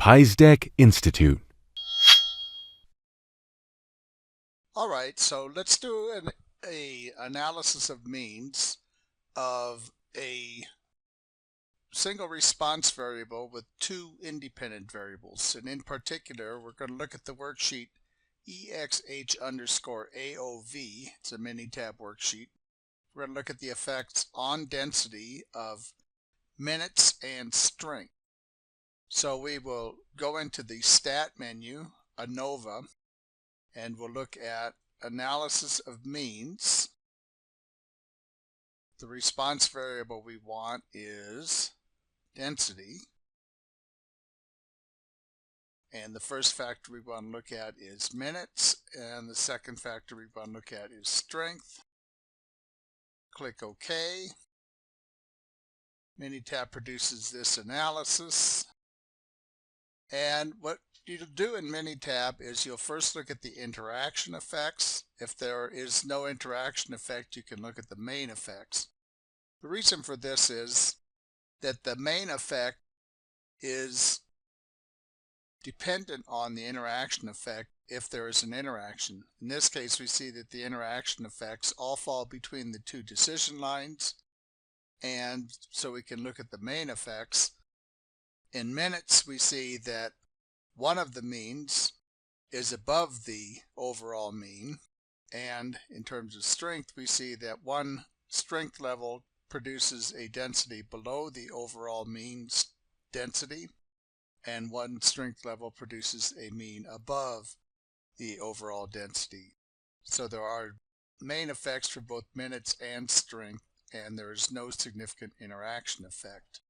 Pyzdek Institute. All right, so let's do an analysis of means of a single response variable with two independent variables. And in particular, we're going to look at the worksheet EXH_AOV. It's a Minitab worksheet. We're going to look at the effects on density of minutes and strength. So we will go into the Stat menu, ANOVA, and we'll look at analysis of means. The response variable we want is density. And the first factor we want to look at is minutes, and the second factor we want to look at is strength. Click OK. Minitab produces this analysis. And what you'll do in Minitab is you'll first look at the interaction effects. If there is no interaction effect, you can look at the main effects. The reason for this is that the main effect is dependent on the interaction effect if there is an interaction. In this case, we see that the interaction effects all fall between the two decision lines, and so we can look at the main effects. In minutes, we see that one of the means is above the overall mean, and in terms of strength, we see that one strength level produces a density below the overall mean density, and one strength level produces a mean above the overall density. So there are main effects for both minutes and strength, and there is no significant interaction effect.